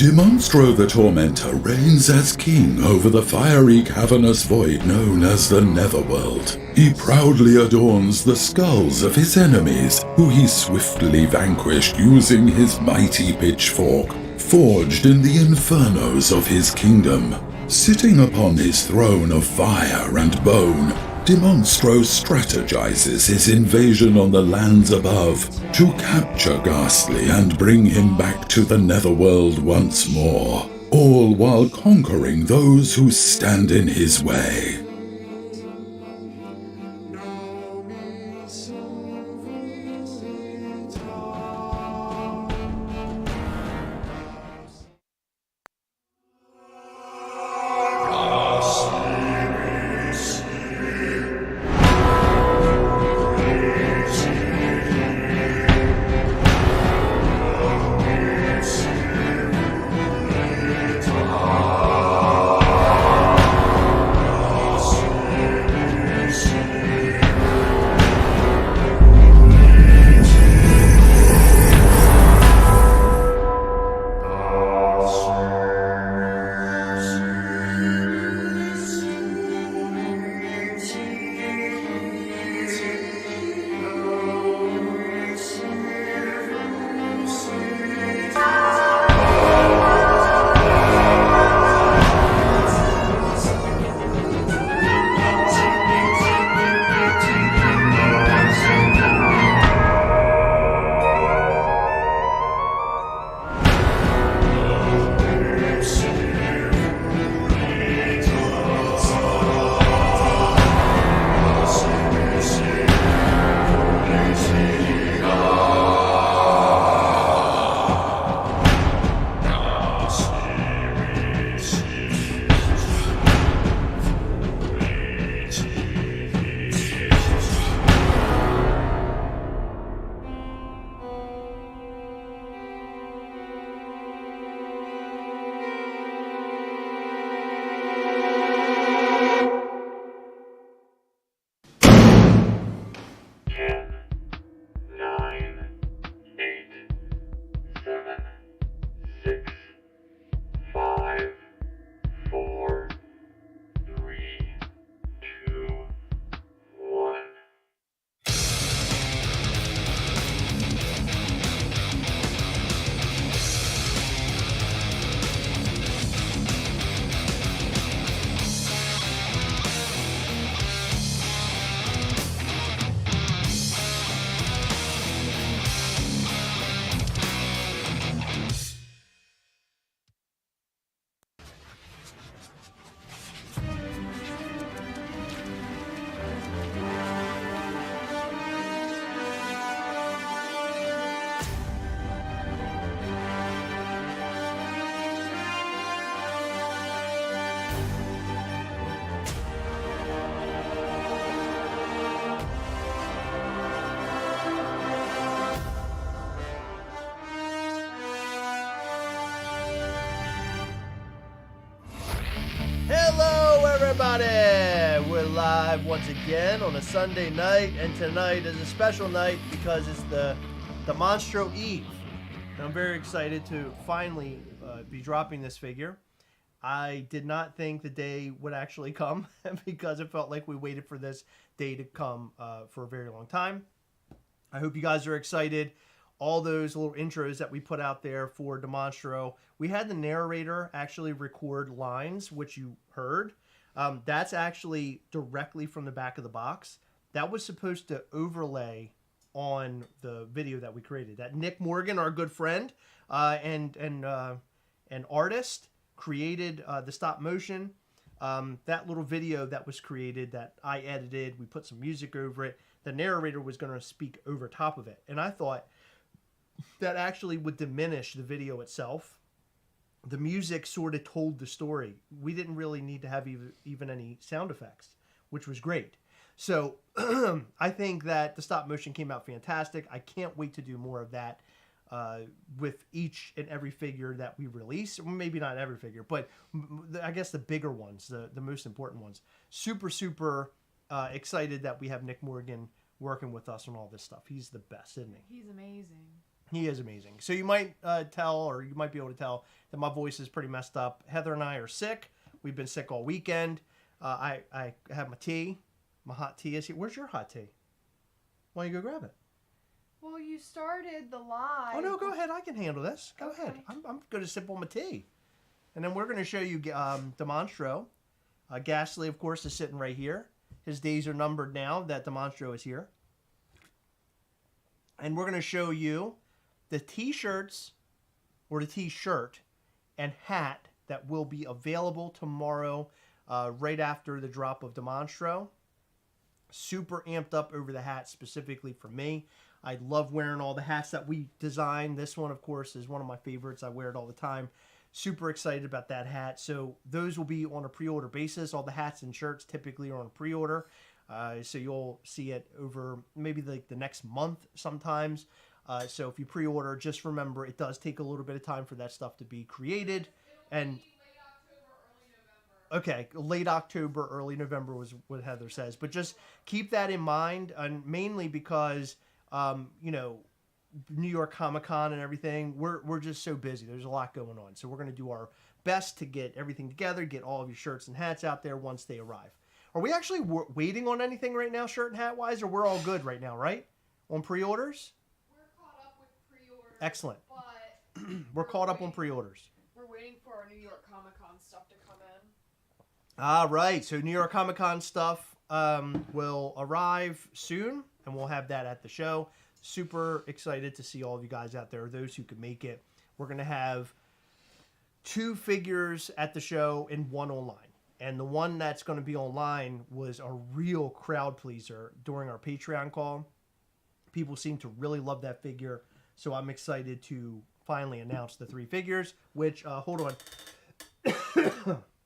Demonstro the Tormentor reigns as king over the fiery cavernous void known as the Netherworld. He proudly adorns the skulls of his enemies, who he swiftly vanquished using his mighty pitchfork, forged in the infernos of his kingdom. Sitting upon his throne of fire and bone, Demonstro strategizes his invasion on the lands above to capture Ghastly and bring him back to the Netherworld once more, all while conquering those who stand in his way. Hello everybody! We're live once again on a Sunday night, and tonight is a special night because it's the Monstro Eve. And I'm very excited to finally be dropping this figure. I did not think the day would actually come because it felt like we waited for this day to come for a very long time. I hope you guys are excited. All those little intros that we put out there for Demonstro. We had the narrator actually record lines, which you heard. That's actually directly from the back of the box. That was supposed to overlay on the video that we created. That Nick Morgan, our good friend and artist, created the stop motion. That little video that was created that I edited, we put some music over it. The narrator was going to speak over top of it. And I thought that actually would diminish the video itself. The music sort of told the story. We didn't really need to have even any sound effects, which was great. So I think that the stop motion came out fantastic. I can't wait to do more of that with each and every figure that we release. Maybe not every figure, but I guess the bigger ones, the most important ones. Super excited that we have Nick Morgan working with us on all this stuff. He's the best, isn't he? He's amazing. He is amazing. So you might tell, or you might be able to tell, that my voice is pretty messed up. Heather and I are sick. We've been sick all weekend. I have my tea. My hot tea is here. Where's your hot tea? Why don't you go grab it? Well, you started the live. Oh, no, go ahead. I can handle this. Go Okay. ahead. I'm going to sip on my tea. And then we're going to show you Demonstro. Gastly, of course, is sitting right here. His days are numbered now that Demonstro is here. And we're going to show you the t-shirts, or the t-shirt and hat that will be available tomorrow right after the drop of Demonstro. Super amped up over the hat specifically for me. I love wearing all the hats that we designed. This one, of course, is one of my favorites. I wear it all the time. Super excited about that hat. So those will be on a pre-order basis. All the hats and shirts typically are on a pre-order. So you'll see it over maybe like the next month sometimes. So if you pre-order, just remember it does take a little bit of time for that stuff to be created. And okay, late October, early November was what Heather says. But just keep that in mind, and mainly because, you know, New York Comic Con and everything, we're just so busy. There's a lot going on. So we're going to do our best to get everything together, get all of your shirts and hats out there once they arrive. Are we actually waiting on anything right now, shirt and hat-wise, or we're all good right now, right? On pre-orders? We're caught up with pre-orders. Excellent. But We're caught up on pre-orders. we're waiting for our New York Comic Con stuff to come in. All right. So New York Comic Con stuff will arrive soon, and we'll have that at the show. Super excited to see all of you guys out there, those who could make it. We're going to have 2 figures at the show and 1 online. And the one that's going to be online was a real crowd pleaser during our Patreon call. People seem to really love that figure. So I'm excited to finally announce the 3 figures, which, hold on,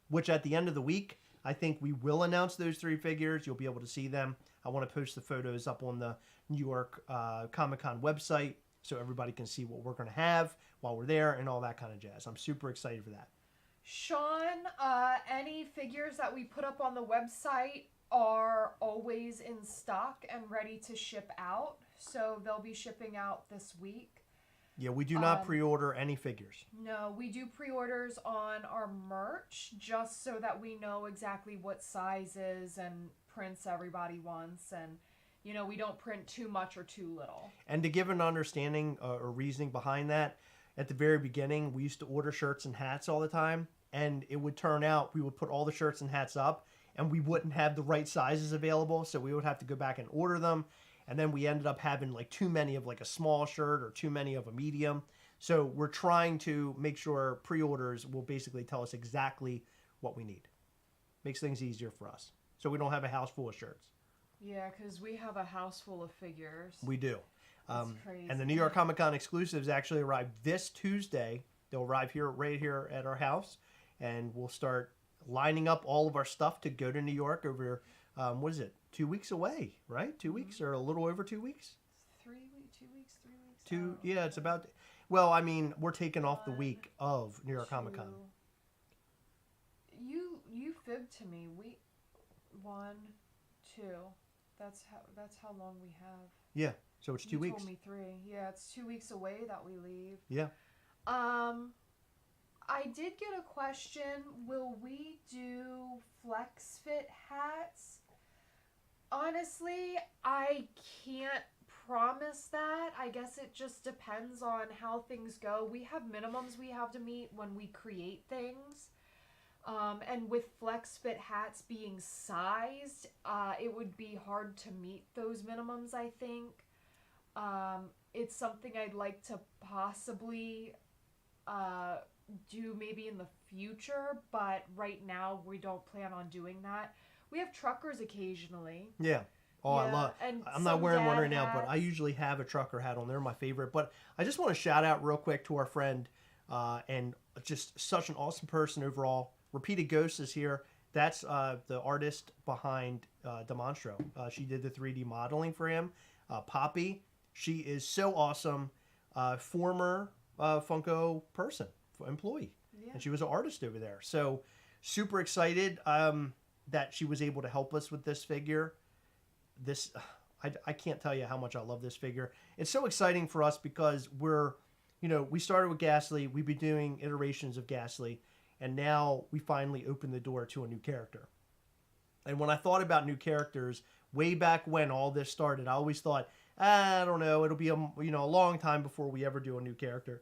which at the end of the week, I think we will announce those 3 figures. You'll be able to see them. I want to post the photos up on the New York Comic-Con website so everybody can see what we're going to have while we're there and all that kind of jazz. I'm super excited for that. Sean, any figures that we put up on the website are always in stock and ready to ship out. So they'll be shipping out this week. Yeah, we do not pre-order any figures. No, we do pre-orders on our merch just so that we know exactly what sizes and prints everybody wants. And, you know, we don't print too much or too little. And to give an understanding or reasoning behind that, at the very beginning, we used to order shirts and hats all the time. And it would turn out we would put all the shirts and hats up and we wouldn't have the right sizes available. So we would have to go back and order them. And then we ended up having like too many of like a small shirt or too many of a medium. So we're trying to make sure pre-orders will basically tell us exactly what we need. Makes things easier for us. So we don't have a house full of shirts. Yeah, because we have a house full of figures. We do. That's crazy. And the New York Comic Con exclusives actually arrive this Tuesday. They'll arrive here, right here at our house. And we'll start lining up all of our stuff to go to New York over, what is it, 2 weeks away, right? 2 weeks or a little over 2 weeks? 2 weeks, 3 weeks. Two, yeah, it's about, well, I mean, we're taking off the week of New York Comic Con. You fibbed to me. 1, 2. That's how long we have. Yeah, so it's 2 weeks. You told me 3. Yeah, it's 2 weeks away that we leave. Yeah. I did get a question. Will we do flex fit hats? Honestly, I can't promise that. I guess it just depends on how things go. We have minimums we have to meet when we create things. And with flex fit hats being sized, it would be hard to meet those minimums, I think. It's something I'd like to possibly do maybe in the future, but right now we don't plan on doing that. We have truckers occasionally. Yeah. Oh, Yeah, I love. and I'm not some wearing one dad right now, but hats. I usually have a trucker hat on. They're my favorite. But I just want to shout out real quick to our friend, and just such an awesome person overall. Repeated Ghost is here. That's the artist behind Demonstro. She did the 3D modeling for him. Poppy, she is so awesome. Former Funko person, employee. Yeah. And she was an artist over there. So super excited that she was able to help us with this figure. This, I can't tell you how much I love this figure. It's so exciting for us because we started with Ghastly. We've been doing iterations of Ghastly, and now we finally opened the door to a new character. And when I thought about new characters, way back when all this started, I always thought, I don't know, it'll be a long time before we ever do a new character.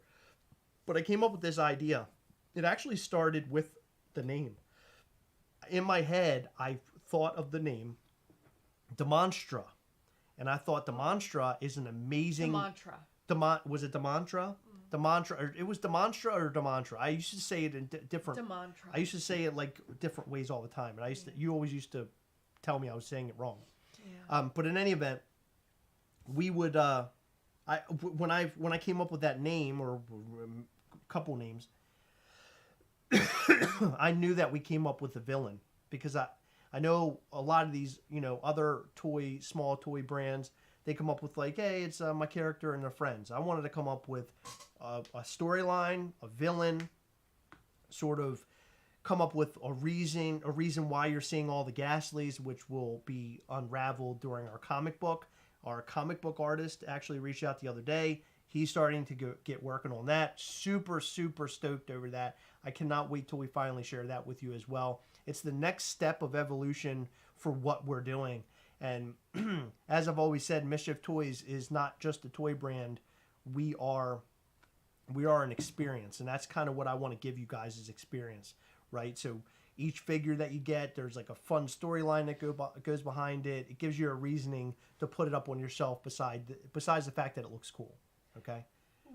But I came up with this idea. It actually started with the name. In my head, I thought of the name Demonstro. And I thought Demonstra is an amazing... Was it Demontra? Demontra. It was Demonstra or Demontra. I used to say it in different... Demontra. I used to say it like different ways all the time. And you always used to tell me I was saying it wrong. Yeah. But in any event, we would... when I came up with that name, or a couple names, I knew that we came up with a villain. Because I know a lot of these, other small toy brands, they come up with like, hey, it's my character and their friends. I wanted to come up with a storyline, a villain, sort of come up with a reason why you're seeing all the Ghastlies, which will be unraveled during our comic book. Our comic book artist actually reached out the other day. He's starting to get working on that. Super, super stoked over that. I cannot wait till we finally share that with you as well. It's the next step of evolution for what we're doing. And as I've always said, Mischief Toys is not just a toy brand. We are an experience. And that's kind of what I want to give you guys is experience, right? So each figure that you get, there's like a fun storyline that goes behind it. It gives you a reasoning to put it up on your shelf besides the fact that it looks cool. Okay?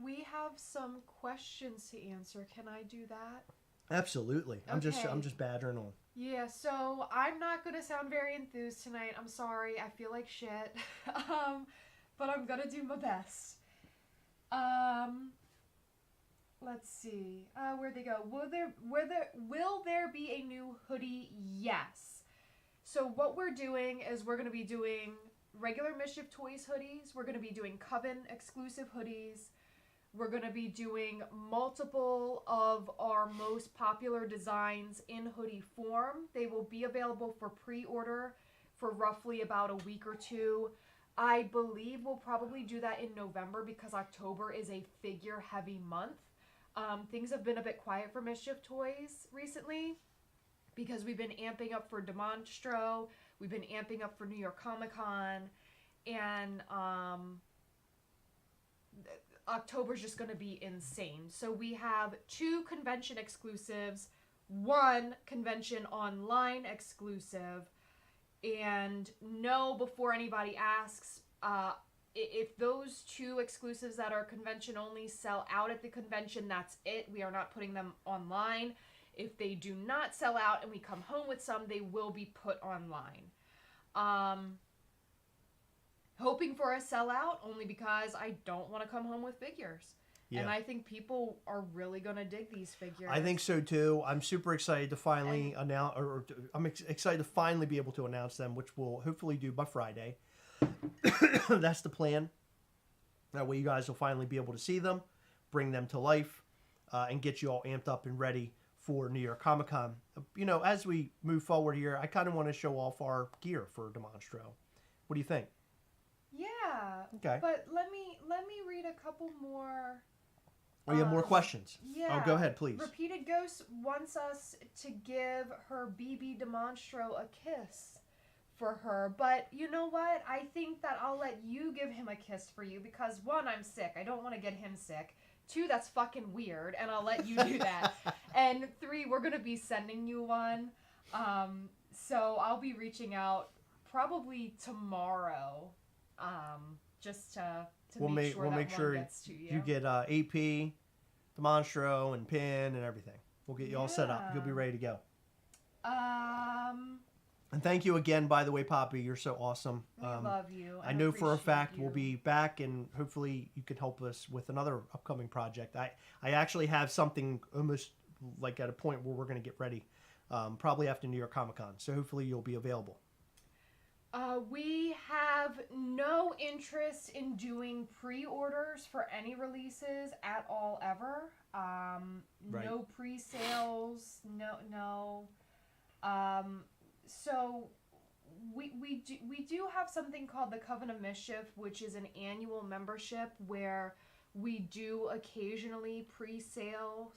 We have some questions to answer. Can I do that? Absolutely. I'm Okay. just badgering on. Yeah, so I'm not going to sound very enthused tonight. I'm sorry. I feel like shit. But I'm going to do my best. Let's see. Where'd they go? Will there be a new hoodie? Yes. So what we're doing is we're going to be doing regular Mischief Toys hoodies. We're going to be doing Coven exclusive hoodies. We're going to be doing multiple of our most popular designs in hoodie form. They will be available for pre-order for roughly about a week or two. I believe we'll probably do that in November because October is a figure-heavy month. Things have been a bit quiet for Mischief Toys recently because we've been amping up for Demonstro. We've been amping up for New York Comic Con. And October's just going to be insane. So we have 2 convention exclusives, 1 convention online exclusive, and no, before anybody asks, if those 2 exclusives that are convention only sell out at the convention, that's it. We are not putting them online. If they do not sell out and we come home with some, they will be put online. Hoping for a sellout only because I don't want to come home with figures. Yeah. And I think people are really going to dig these figures. I think so too. I'm super excited to finally excited to finally be able to announce them, which we'll hopefully do by Friday. That's the plan. That way you guys will finally be able to see them, bring them to life, and get you all amped up and ready for New York Comic Con. As we move forward here, I kind of want to show off our gear for Demonstro. What do you think? Yeah. Okay. But let me read a couple more. Oh, you have more questions? Yeah. Oh, go ahead, please. Repeated Ghost wants us to give her BB Demonstro a kiss for her. But you know what? I think that I'll let you give him a kiss for you because 1, I'm sick. I don't want to get him sick. 2, that's fucking weird, and I'll let you do that. And 3, we're going to be sending you one. So I'll be reaching out probably tomorrow. Just to make sure one gets to you. You get AP, Demonstro, and pin and everything. We'll get you all set up. You'll be ready to go. And thank you again, by the way, Poppy. You're so awesome. I love you. I know for a fact we'll be back, and hopefully you can help us with another upcoming project. I actually have something almost like at a point where we're going to get ready, probably after New York Comic Con. So hopefully you'll be available. We have no interest in doing pre-orders for any releases at all ever. Right. No pre-sales, no. So we do have something called the Coven of Mischief, which is an annual membership where we do occasionally pre-sell,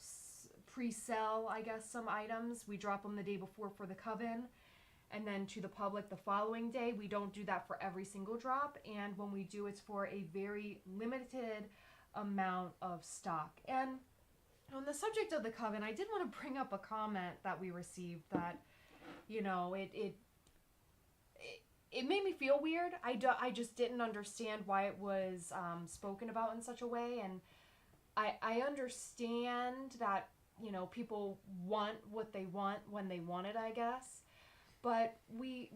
I guess, some items. We drop them the day before for the Coven, and then to the public the following day. We don't do that for every single drop, and when we do, it's for a very limited amount of stock. And on the subject of the Coven, I did want to bring up a comment that we received that, you know, it made me feel weird. I just didn't understand why it was spoken about in such a way, and I understand that, you know, people want what they want when they want it, I guess. But we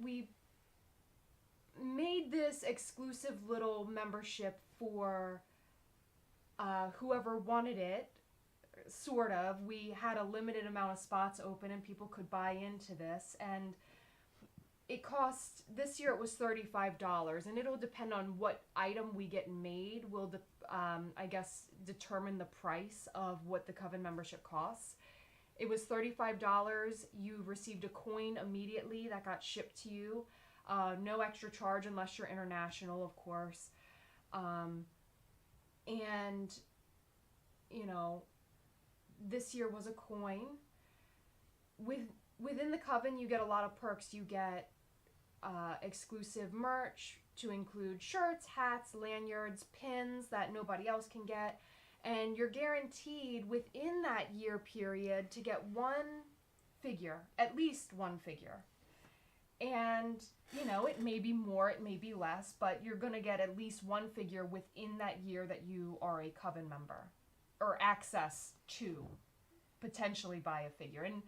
made this exclusive little membership for whoever wanted it, sort of. We had a limited amount of spots open and people could buy into this, and it cost, this year it was $35, and it'll depend on what item we get made will I guess determine the price of what the Coven membership costs. It was $35. You received a coin immediately that got shipped to you. No extra charge unless you're international, of course. And, you know, this year was a coin. Within the Coven, you get a lot of perks. You get exclusive merch to include shirts, hats, lanyards, pins that nobody else can get. And you're guaranteed within that year period to get one figure, at least one figure. And, you know, it may be more, it may be less, but you're going to get at least one figure within that year that you are a Coven member, or access to potentially buy a figure. And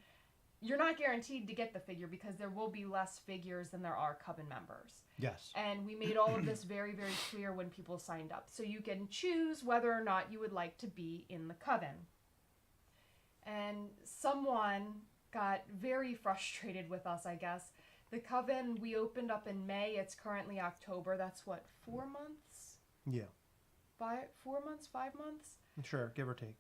you're not guaranteed to get the figure because there will be less figures than there are Coven members. Yes. And we made all of this very, very clear when people signed up. So you can choose whether or not you would like to be in the Coven. And someone got very frustrated with us, I guess. The Coven, we opened up in May. It's currently October. That's what, 4 months? Yeah. 4 months, 5 months? Sure, give or take.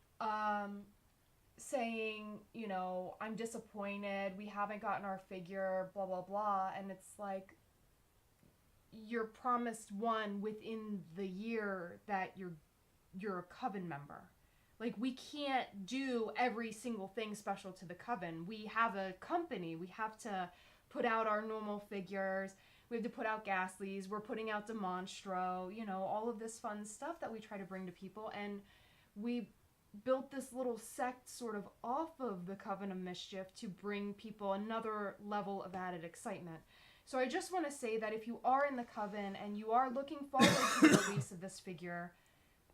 Saying, you know, I'm disappointed. We haven't gotten our figure, blah, blah, blah. And it's like, you're promised one within the year that you're a Coven member. Like, we can't do every single thing special to the Coven. We have a company. We have to put out our normal figures. We have to put out Ghastlies. We're putting out Demonstro. You know, all of this fun stuff that we try to bring to people. And we built this little sect sort of off of the Coven of Mischief to bring people another level of added excitement. So I just want to say that if you are in the Coven and you are looking forward to the release of this figure,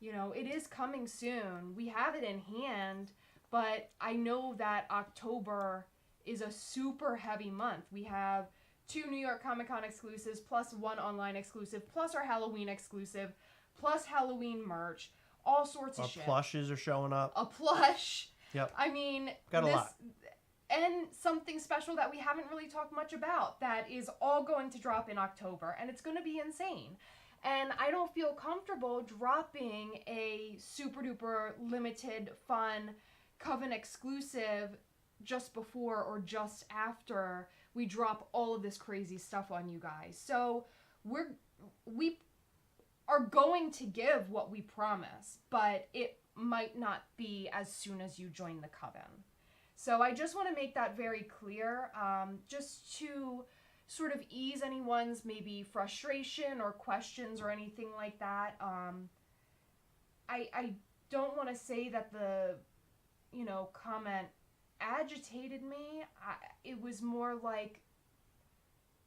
you know, it is coming soon. We have it in hand, but I know that October is a super heavy month. We have 2 New York Comic Con exclusives, plus 1 online exclusive, plus our Halloween exclusive, plus Halloween merch, all sorts of shit. Plushes are showing up. A plush. Yep. I mean, got a lot. And something special that we haven't really talked much about that is all going to drop in October, and it's going to be insane. And I don't feel comfortable dropping a super duper limited fun Coven exclusive just before or just after we drop all of this crazy stuff on you guys. So we are going to give what we promise, but it might not be as soon as you join the Coven. So I just want to make that very clear, just to sort of ease anyone's maybe frustration or questions or anything like that. I don't want to say that the, you know, comment agitated me. It was more like,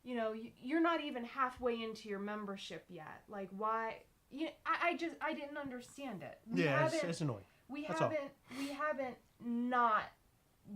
you know, you're not even halfway into your membership yet. Like, why? I didn't understand it. It's annoying. We haven't not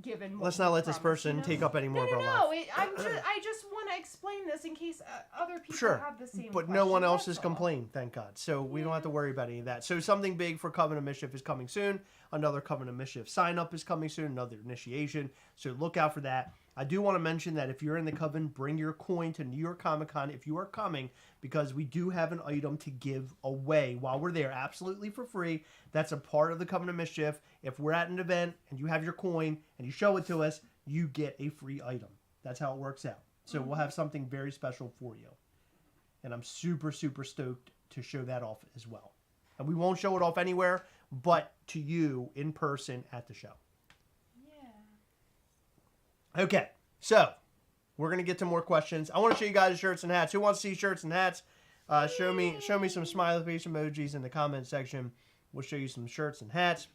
given more. Let's not let this person take up any more of our life. I just want to explain this in case other people have the same but question. no one else That's has all. complained, thank God. So we don't have to worry about any of that. So something big for Coven of Mischief is coming soon. Another Coven of Mischief sign-up is coming soon, another initiation. So look out for that. I do want to mention that if you're in the Coven, bring your coin to New York Comic Con if you are coming, because we do have an item to give away while we're there, absolutely for free. That's a part of the Coven of Mischief. If we're at an event and you have your coin and you show it to us, you get a free item. That's how it works out. So we'll have something very special for you. And I'm super, super stoked to show that off as well. And we won't show it off anywhere but to you in person at the show. Yeah. Okay, so we're going to get to more questions. I want to show you guys shirts and hats. Who wants to see shirts and hats? Show me some smiley face emojis in the comment section. We'll show you some shirts and hats.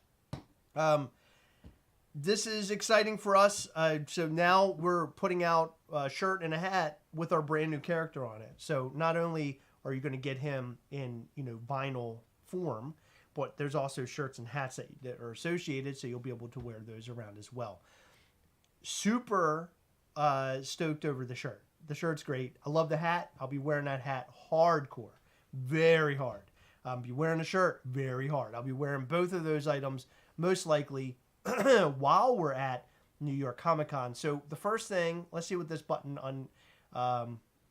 This is exciting for us. So now we're putting out a shirt and a hat with our brand new character on it. So not only are you going to get him in, vinyl form, but there's also shirts and hats that are associated, so you'll be able to wear those around as well. Super stoked over the shirt. The shirt's great. I love the hat. I'll be wearing that hat hardcore, very hard. I'll be wearing a shirt very hard. I'll be wearing both of those items most likely while we're at New York Comic Con. So the first thing, let's see what this button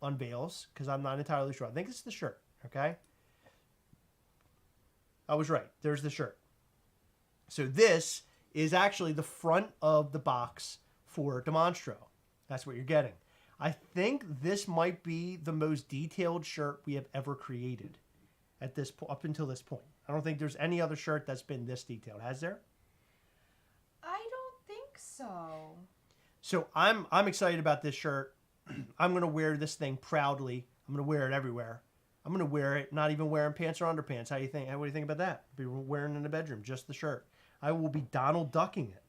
unveils, because I'm not entirely sure. I think it's the shirt, okay? I was right. There's the shirt. So this is actually the front of the box for Demonstro. That's what you're getting. I think this might be the most detailed shirt we have ever created up until this point. I don't think there's any other shirt that's been this detailed. Has there? I don't think so. So I'm excited about this shirt. I'm going to wear this thing proudly. I'm going to wear it everywhere. I'm going to wear it not even wearing pants or underpants. What do you think about that? I'll be wearing it in the bedroom, just the shirt. I will be Donald ducking it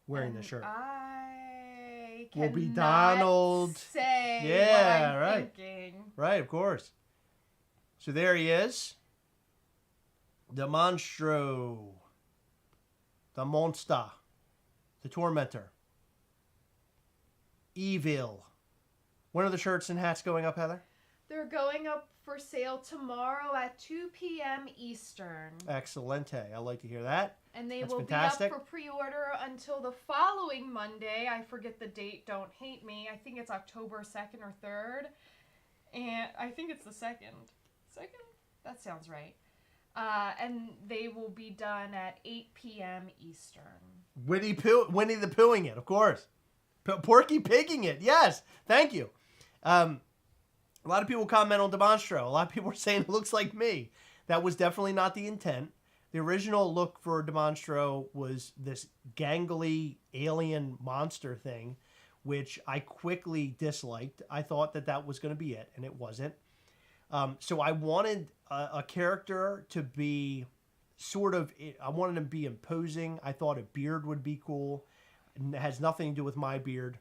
wearing the shirt. I will be cannot Donald. say Yeah, what I'm right. thinking. Right, of course. So there he is. The Monstro. The Monster. The Tormentor. Evil. When are the shirts and hats going up, Heather? They're going up for sale tomorrow at 2 p.m. Eastern. Excellente. I like to hear that. And they That's will fantastic. be up for pre-order until the following Monday. I forget the date. Don't hate me. I think it's October 2nd or 3rd. And I think it's the 2nd. 2nd? That sounds right. And they will be done at 8 p.m. Eastern. Winnie the Poohing it, of course. Porky Pigging it. Yes. Thank you. A lot of people comment on Demonstro. A lot of people are saying it looks like me. That was definitely not the intent. The original look for Demonstro was this gangly alien monster thing, which I quickly disliked. I thought that was going to be it, and it wasn't. So I wanted a character to be I wanted him to be imposing. I thought a beard would be cool. It has nothing to do with my beard.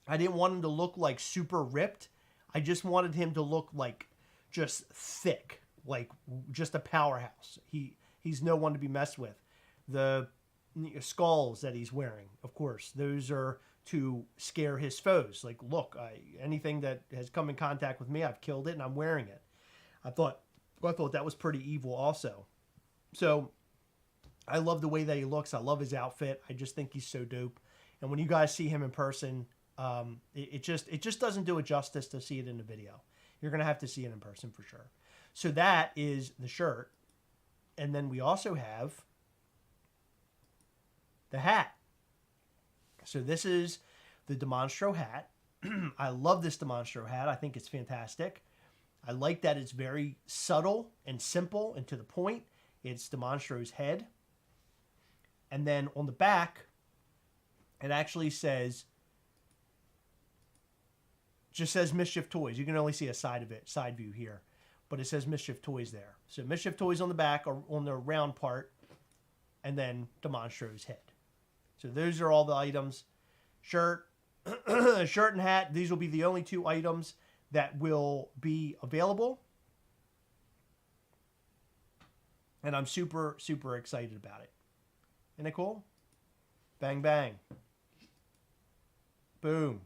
I didn't want him to look like super ripped. I just wanted him to look like just thick, like just a powerhouse. He's no one to be messed with. The skulls that he's wearing, of course, those are to scare his foes. Like, look, anything that has come in contact with me, I've killed it and I'm wearing it. I thought that was pretty evil also. So I love the way that he looks. I love his outfit. I just think he's so dope. And when you guys see him in person, it just doesn't do it justice to see it in the video. You're going to have to see it in person for sure. So that is the shirt. And then we also have the hat. So this is the Demonstro hat. I love this Demonstro hat. I think it's fantastic. I like that it's very subtle and simple and to the point. It's Demonstro's head. And then on the back, it actually says Mischief Toys. You can only see a side of it, side view here. But it says Mischief Toys there. So Mischief Toys on the back or on the round part. And then Demonstro's head. So those are all the items. Shirt, shirt and hat. These will be the only two items that will be available. And I'm super, super excited about it. Isn't it cool? Bang, bang. Boom.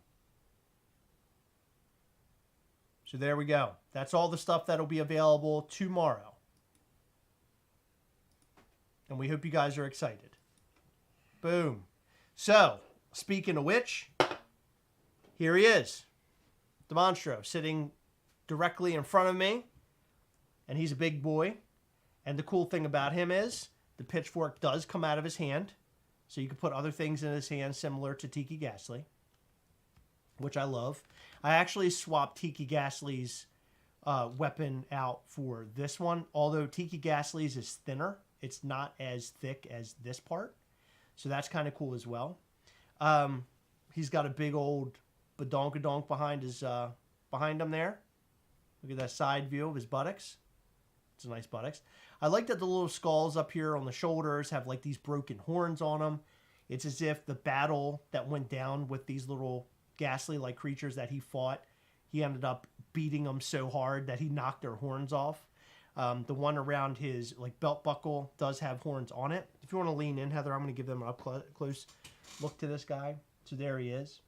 So there we go. That's all the stuff that'll be available tomorrow. And we hope you guys are excited. Boom. So, speaking of which, here he is. Demonstro sitting directly in front of me. And he's a big boy. And the cool thing about him is the pitchfork does come out of his hand. So you can put other things in his hand similar to Tiki Ghastly. which I love. I actually swapped Tiki Ghastly's weapon out for this one, although Tiki Ghastly's is thinner. It's not as thick as this part, so that's kind of cool as well. He's got a big old badonkadonk behind him there. Look at that side view of his buttocks. It's a nice buttocks. I like that the little skulls up here on the shoulders have like these broken horns on them. It's as if the battle that went down with these little ghastly-like creatures that he fought, he ended up beating them so hard that he knocked their horns off. The one around his like belt buckle does have horns on it. If you want to lean in, Heather, I'm going to give them an up close look to this guy. So there he is.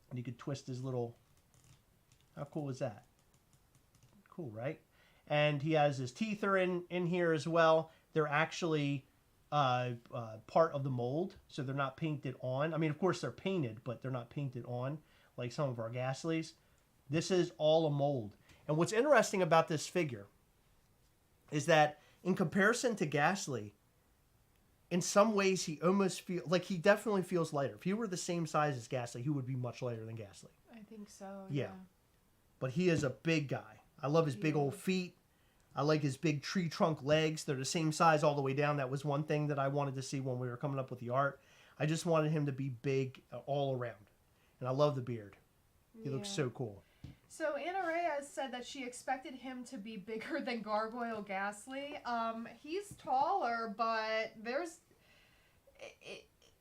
And you could twist his little... How cool is that? Cool, right? And he has his teeth are in here as well. They're actually part of the mold, so they're not painted on. I mean, of course, they're painted, but they're not painted on like some of our Ghastlies. This is all a mold. And what's interesting about this figure is that in comparison to Ghastly, in some ways, he almost feels like he definitely feels lighter. If he were the same size as Ghastly, he would be much lighter than Ghastly. I think so. Yeah. But he is a big guy. I love his big old feet. I like his big tree trunk legs. They're the same size all the way down. That was one thing that I wanted to see when we were coming up with the art. I just wanted him to be big all around. And I love the beard. He looks so cool. So Anna Reyes said that she expected him to be bigger than Gargoyle Ghastly. He's taller, but there's...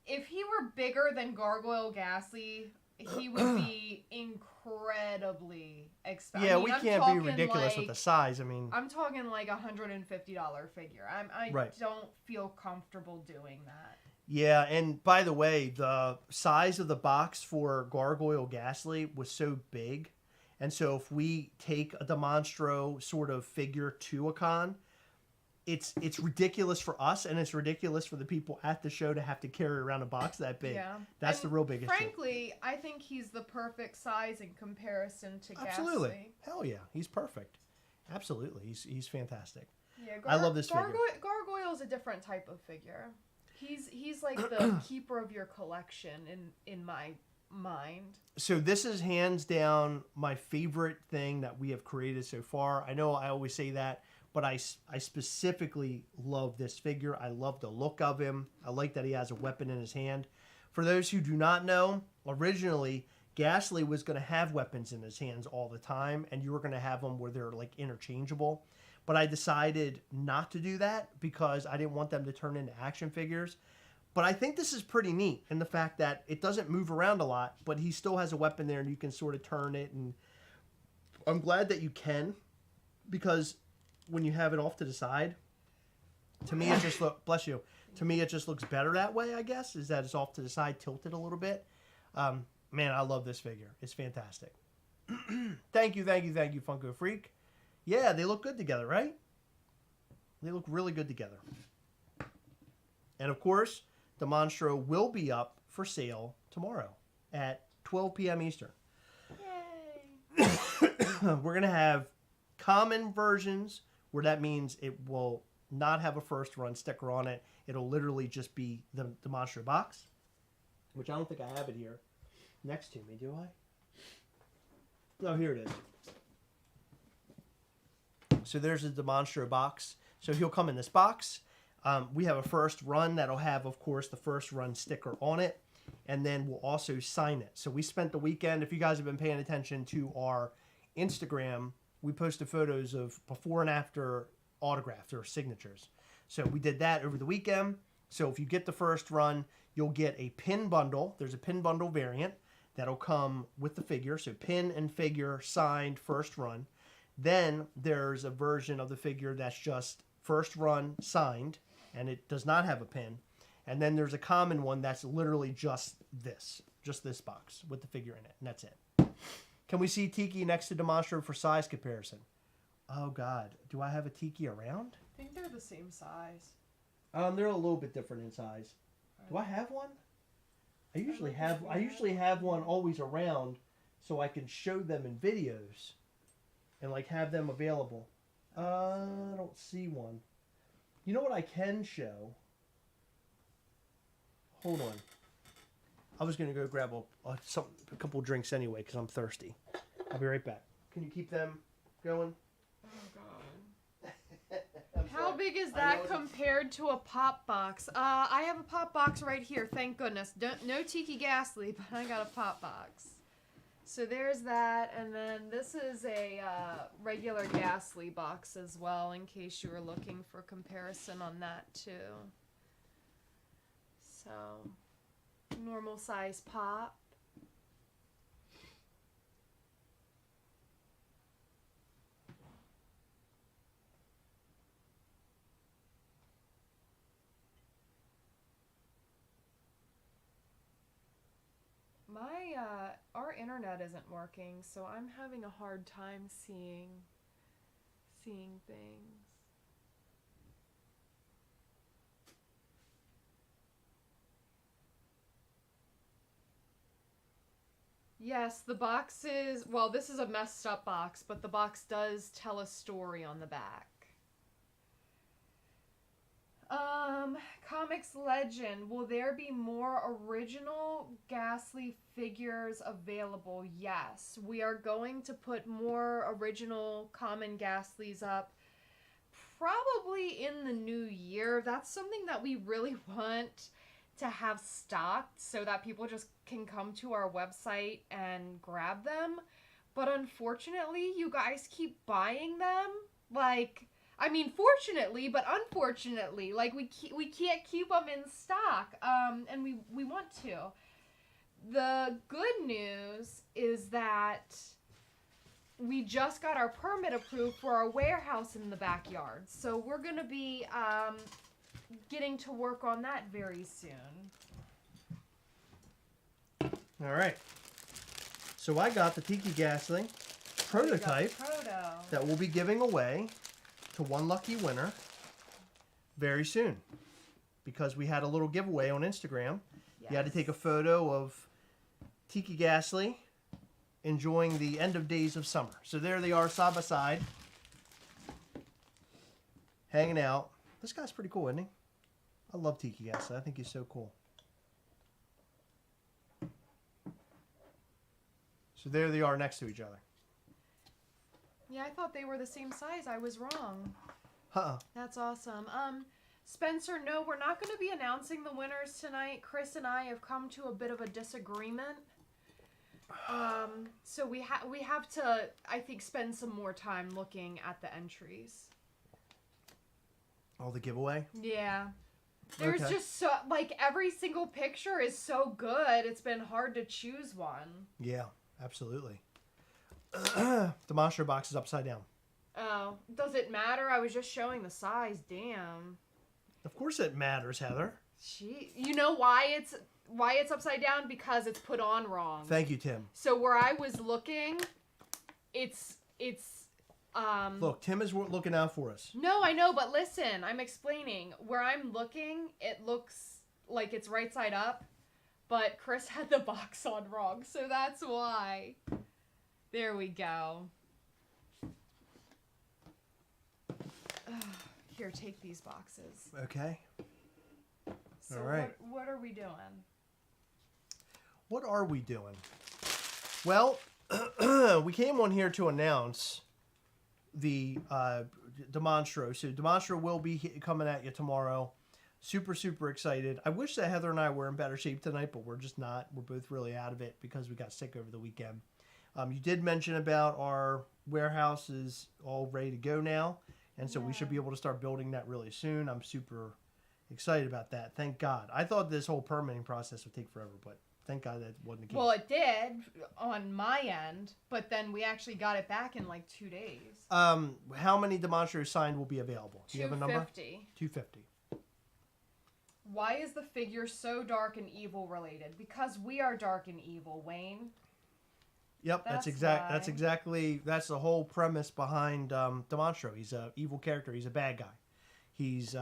If he were bigger than Gargoyle Ghastly, he would be incredibly expensive. Yeah, we can't be ridiculous with the size. I mean, I'm talking like $150 figure. I don't feel comfortable doing that. Yeah, and by the way, the size of the box for Gargoyle Ghastly was so big, and so if we take a Demonstro sort of figure to a con, it's ridiculous for us, and it's ridiculous for the people at the show to have to carry around a box that big. Yeah. That's the real big issue. Frankly, I think he's the perfect size in comparison to Absolutely. Ghastly. Hell yeah, he's perfect. Absolutely, he's fantastic. Yeah, I love this figure. Gargoyle's a different type of figure. He's like the keeper of your collection in my mind. So this is hands down my favorite thing that we have created so far. I know I always say that, but I specifically love this figure. I love the look of him. I like that he has a weapon in his hand. For those who do not know, originally, Ghastly was going to have weapons in his hands all the time, and you were going to have them where they're like interchangeable. But I decided not to do that because I didn't want them to turn into action figures. But I think this is pretty neat in the fact that it doesn't move around a lot, but he still has a weapon there and you can sort of turn it. And I'm glad that you can, because when you have it off to the side, to me it just bless you. To me it just looks better that way, I guess, is that it's off to the side, tilted a little bit. Man, I love this figure. It's fantastic. Thank you, Funko Freak. Yeah, they look good together, right? They look really good together. And of course, the Monstro will be up for sale tomorrow at 12 p.m. Eastern. Yay! We're going to have common versions, where that means it will not have a first run sticker on it. It'll literally just be the Monstro box, which I don't think I have it here next to me, do I? Oh, here it is. So there's the Demonstro box. So he'll come in this box. We have a first run that'll have, of course, the first run sticker on it. And then we'll also sign it. So we spent the weekend, if you guys have been paying attention to our Instagram, we posted photos of before and after autographs or signatures. So we did that over the weekend. So if you get the first run, you'll get a pin bundle. There's a pin bundle variant that'll come with the figure. So pin and figure signed first run. Then there's a version of the figure that's just first run signed, and it does not have a pin. And then there's a common one that's literally just this box with the figure in it, and that's it. Can we see Tiki next to Demonstro for size comparison? Oh God, do I have a Tiki around? I think they're the same size. They're a little bit different in size. Do I have one? I usually have one always around, so I can show them in videos. And like have them available. I don't see one. You know what I can show? Hold on. I was gonna go grab a couple drinks anyway because I'm thirsty. I'll be right back. Can you keep them going? Oh God. How big is that compared to a pop box? I have a pop box right here. Thank goodness. No Tiki Ghastly, but I got a pop box. So there's that, and then this is a regular Ghastly box as well, in case you were looking for comparison on that too. So, normal size pop. Our internet isn't working, so I'm having a hard time seeing things. Yes, the box is, well, this is a messed up box, but the box does tell a story on the back. Comics Legend, will there be more original Ghastly figures available? Yes, we are going to put more original common Ghastlies up probably in the new year. That's something that we really want to have stocked so that people just can come to our website and grab them. But unfortunately, you guys keep buying them. Like, I mean, fortunately, but unfortunately, like we can't keep them in stock, and we want to. The good news is that we just got our permit approved for our warehouse in the backyard, so we're gonna be getting to work on that very soon. All right. So I got the Tiki Ghastly prototype that we'll be giving away to one lucky winner very soon, because we had a little giveaway on Instagram. Yes. You had to take a photo of Tiki Ghastly enjoying the end of days of summer. So there they are, side by side, hanging out. This guy's pretty cool, isn't he? I love Tiki Ghastly. I think he's so cool. So there they are next to each other. Yeah, I thought they were the same size. I was wrong. Uh-uh. That's awesome. Spencer, no, we're not going to be announcing the winners tonight. Chris and I have come to a bit of a disagreement. So we have to, I think, spend some more time looking at the entries. Oh, the giveaway? Yeah. There's just so, like, every single picture is so good. It's been hard to choose one. Yeah, absolutely. The Monstro box is upside down. Oh, does it matter? I was just showing the size. Damn. Of course it matters, Heather. Gee, you know why it's upside down? Because it's put on wrong. Thank you, Tim. So where I was looking, it's Look, Tim is looking out for us. No, I know, but listen, I'm explaining. Where I'm looking, it looks like it's right side up, but Chris had the box on wrong, so that's why. There we go. Here, take these boxes. Okay. So all right. What are we doing? What are we doing? Well, we came on here to announce the Demonstro. So Demonstro will be coming at you tomorrow. Super, super excited. I wish that Heather and I were in better shape tonight, but we're just not. We're both really out of it because we got sick over the weekend. You did mention about our warehouse is all ready to go now, and so we should be able to start building that really soon. I'm super excited about that. Thank God. I thought this whole permitting process would take forever, but thank God that wasn't the case. Well, it did on my end, but then we actually got it back in like 2 days. How many Demonstros signed will be available? Do you have a number? 250. 250. Why is the figure so dark and evil related? Because we are dark and evil, Wayne. Yep, that's the whole premise behind Demonstro. He's an evil character. He's a bad guy. He's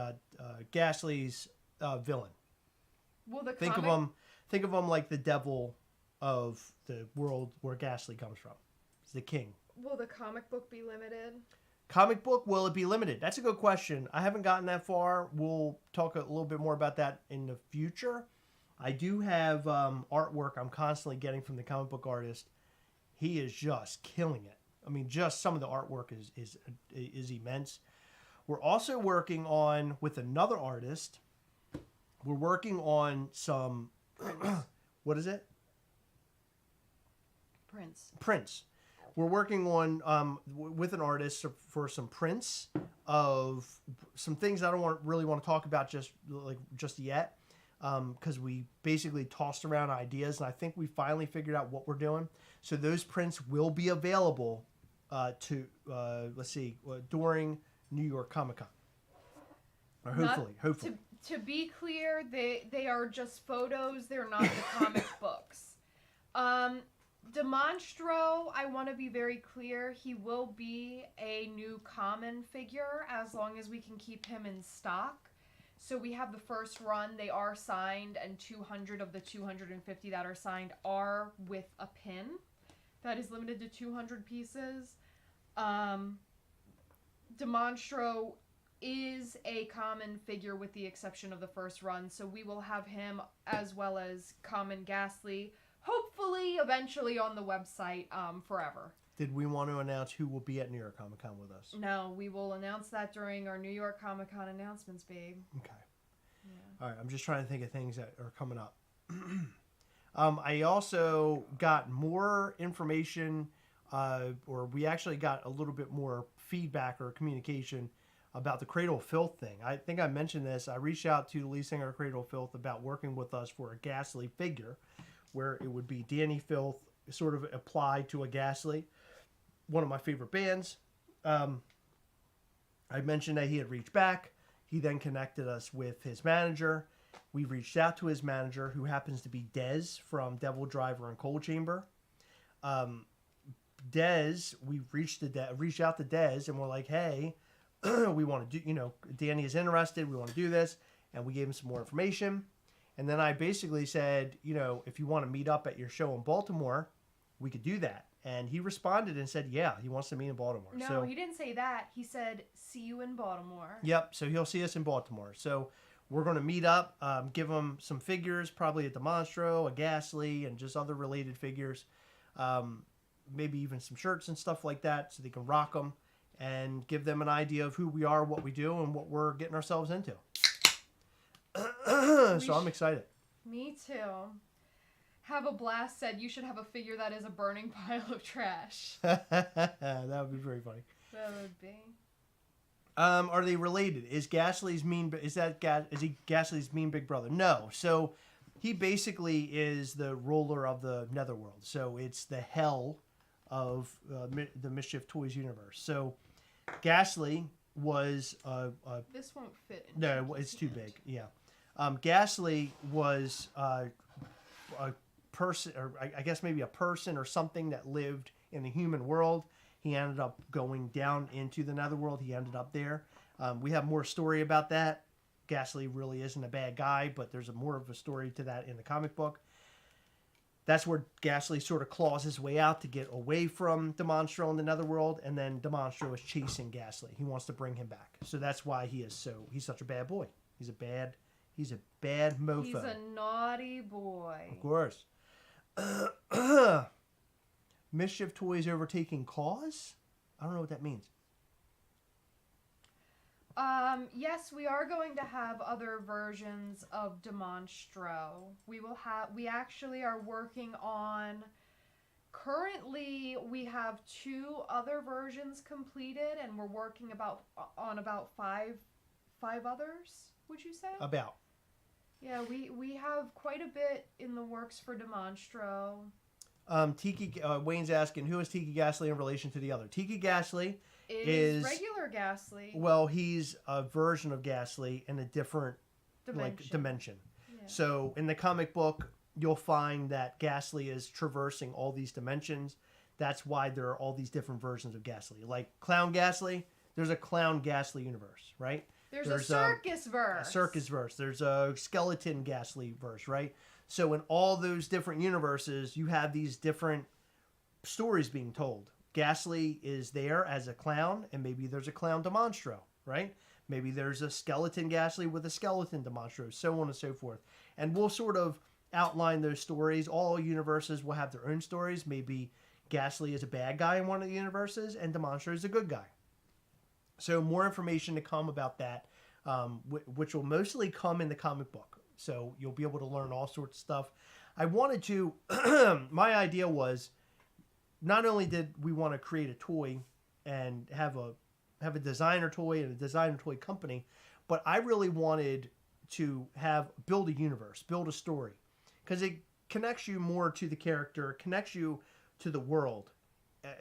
Ghastly's villain. Well, think of him like the devil of the world where Ghastly comes from. He's the king. Will the comic book be limited? Comic book, will it be limited? That's a good question. I haven't gotten that far. We'll talk a little bit more about that in the future. I do have artwork I'm constantly getting from the comic book artist. He is just killing it. I mean, just some of the artwork is immense. We're also working on, with another artist, we're working on some, what is it? Prints. We're working on, with an artist for some prints of some things I don't really want to talk about just yet. Because we basically tossed around ideas, and I think we finally figured out what we're doing. So those prints will be available during New York Comic Con. Or hopefully. To be clear, they are just photos. They're not the comic books. Demonstro, I want to be very clear, he will be a new common figure as long as we can keep him in stock. So we have the first run, they are signed, and 200 of the 250 that are signed are with a pin. That is limited to 200 pieces. Demonstro is a common figure with the exception of the first run, so we will have him as well as common Ghastly, hopefully eventually on the website forever. Did we want to announce who will be at New York Comic Con with us? No, we will announce that during our New York Comic Con announcements, babe. Okay. Yeah. All right, I'm just trying to think of things that are coming up. I also got more information, or we actually got a little bit more feedback or communication about the Cradle of Filth thing. I think I mentioned this. I reached out to the lead singer of Cradle of Filth about working with us for a Ghastly figure, where it would be Danny Filth sort of applied to a Ghastly. One of my favorite bands. I mentioned that he had reached back. He then connected us with his manager. We reached out to his manager, who happens to be Dez from Devil Driver and Cold Chamber. Dez, we reached out to Dez, and we're like, hey, we want to do, Danny is interested. We want to do this. And we gave him some more information. And then I basically said, if you want to meet up at your show in Baltimore, we could do that. And he responded and said, yeah, he wants to meet in Baltimore. No, he didn't say that. He said, see you in Baltimore. Yep, so he'll see us in Baltimore. So we're going to meet up, give him some figures, probably a Demonstro, a Ghastly, and just other related figures. Maybe even some shirts and stuff like that so they can rock them and give them an idea of who we are, what we do, and what we're getting ourselves into. So I'm excited. Me too. Have a Blast said you should have a figure that is a burning pile of trash. That would be very funny. That would be. Are they related? Is Ghastly's is he Ghastly's mean big brother? No. So he basically is the ruler of the Netherworld. So it's the hell of the Mischief Toys universe. So Ghastly was this won't fit. No, it's too big. Yeah. Ghastly was a person, or I guess maybe a person or something that lived in the human world. He ended up going down into the Netherworld. He ended up there. We have more story about that. Ghastly really isn't a bad guy, but there's more of a story to that in the comic book. That's where Ghastly sort of claws his way out to get away from Demonstro in the Netherworld, and then Demonstro is chasing Ghastly. He wants to bring him back. So that's why he's such a bad boy. He's a bad mofo. He's a naughty boy. Of course. Mischief Toys overtaking cause? I don't know what that means. Yes, we are going to have other versions of Demonstro. We actually are working on, currently we have 2 other versions completed, and we're working on about five others, would you say? About. Yeah, we have quite a bit in the works for Demonstro. Wayne's asking, who is Tiki Ghastly in relation to the other? Tiki Ghastly is regular Ghastly. Well, he's a version of Ghastly in a different dimension. Yeah. So in the comic book, you'll find that Ghastly is traversing all these dimensions. That's why there are all these different versions of Ghastly. Like Clown Ghastly, there's a Clown Ghastly universe, right? There's a circus verse. A circus verse. There's a skeleton Ghastly verse, right? So in all those different universes, you have these different stories being told. Ghastly is there as a clown, and maybe there's a clown Demonstro, right? Maybe there's a skeleton Ghastly with a skeleton Demonstro, so on and so forth. And we'll sort of outline those stories. All universes will have their own stories. Maybe Ghastly is a bad guy in one of the universes, and Demonstro is a good guy. So more information to come about that, which will mostly come in the comic book. So you'll be able to learn all sorts of stuff. I wanted to, my idea was, not only did we want to create a toy and have a designer toy and a designer toy company, but I really wanted to build a universe, build a story, because it connects you more to the character, connects you to the world,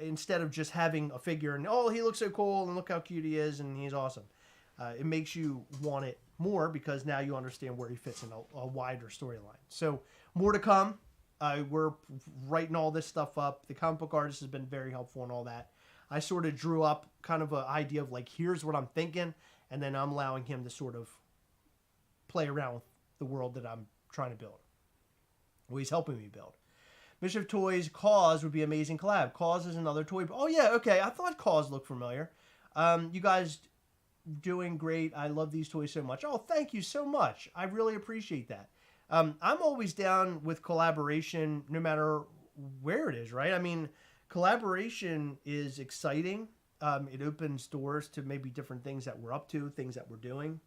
instead of just having a figure and, oh, he looks so cool and look how cute he is and he's awesome. It makes you want it more because now you understand where he fits in a wider storyline. So more to come. We're writing all this stuff up. The comic book artist has been very helpful in all that. I sort of drew up kind of an idea of like, here's what I'm thinking, and then I'm allowing him to sort of play around with the world that I'm trying to build. Well, he's helping me build. Mischief Toys, Cause would be amazing collab. Cause is another toy. Oh yeah, okay. I thought Cause looked familiar. You guys doing great. I love these toys so much. Oh, thank you so much. I really appreciate that. I'm always down with collaboration no matter where it is, right? I mean, collaboration is exciting. It opens doors to maybe different things that we're up to, things that we're doing.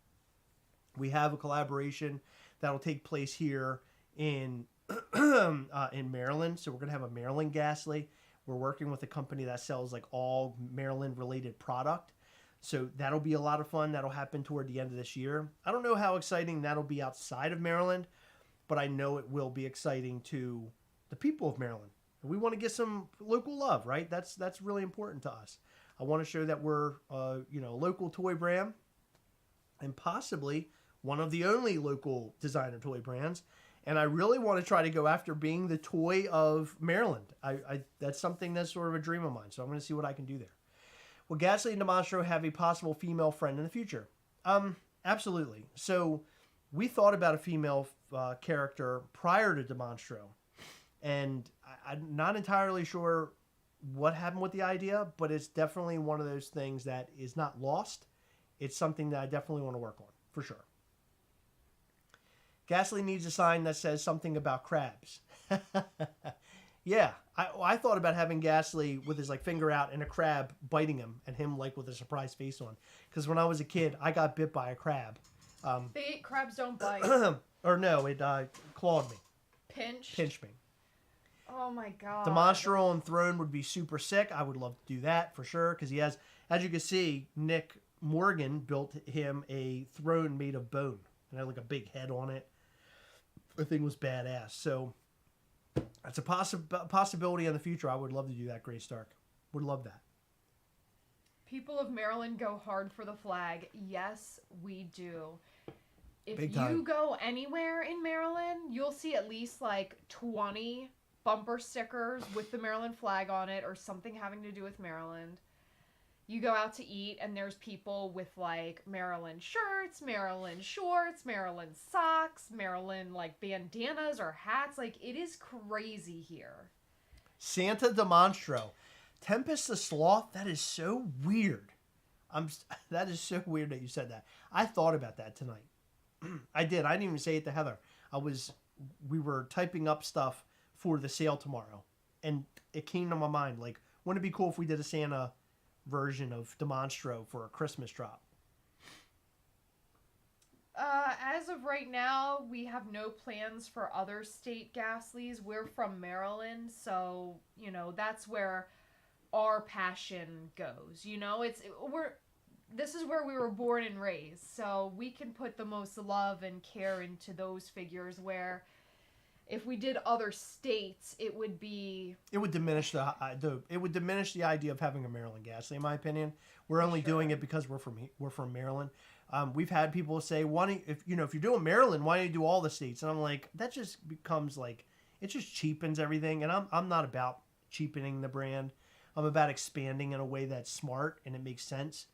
We have a collaboration that'll take place here in Maryland. So we're going to have a Maryland Ghastly. We're working with a company that sells like all Maryland related product. So that'll be a lot of fun. That'll happen toward the end of this year. I don't know how exciting that'll be outside of Maryland, but I know it will be exciting to the people of Maryland. We want to get some local love, right? That's really important to us. I want to show that we're a local toy brand, and possibly one of the only local designer toy brands. And I really want to try to go after being the toy of Maryland. I that's something that's sort of a dream of mine. So I'm going to see what I can do there. Will Ghastly and Demonstro have a possible female friend in the future? Absolutely. So we thought about a female character prior to Demonstro, and I'm not entirely sure what happened with the idea, but it's definitely one of those things that is not lost. It's something that I definitely want to work on, for sure. Ghastly needs a sign that says something about crabs. Yeah, I thought about having Ghastly with his like finger out and a crab biting him, and him like with a surprised face on. Because when I was a kid, I got bit by a crab. Crabs don't bite. Or no, it clawed me. Pinched me. Oh my god. Demonstro on Throne would be super sick. I would love to do that for sure. Because he has, as you can see, Nick Morgan built him a throne made of bone. And had like a big head on it. The thing was badass. So that's a possibility in the future. I would love to do that, Gray Stark. Would love that. People of Maryland go hard for the flag. Yes, we do. If Big you time. go anywhere in Maryland, you'll see at least like 20 bumper stickers with the Maryland flag on it or something having to do with Maryland. You go out to eat and there's people with like Maryland shirts, Maryland shorts, Maryland socks, Maryland like bandanas or hats. Like, it is crazy here. Santa Demonstro. Tempest the Sloth? That is so weird. That is so weird that you said that. I thought about that tonight. I did. I didn't even say it to Heather. We were typing up stuff for the sale tomorrow, and it came to my mind, like, wouldn't it be cool if we did a Santa version of Demonstro for a Christmas drop? As of right now, we have no plans for other state Ghastlies. We're from Maryland, so, that's where our passion goes. This is where we were born and raised, so we can put the most love and care into those figures, where if we did other states, it would diminish the idea of having a Maryland Ghastly, in my opinion. We're only doing it because we're from Maryland. We've had people say, if you're doing Maryland, why don't you do all the states? And I'm like, that just becomes like, it just cheapens everything. And I'm not about cheapening the brand. I'm about expanding in a way that's smart and it makes sense.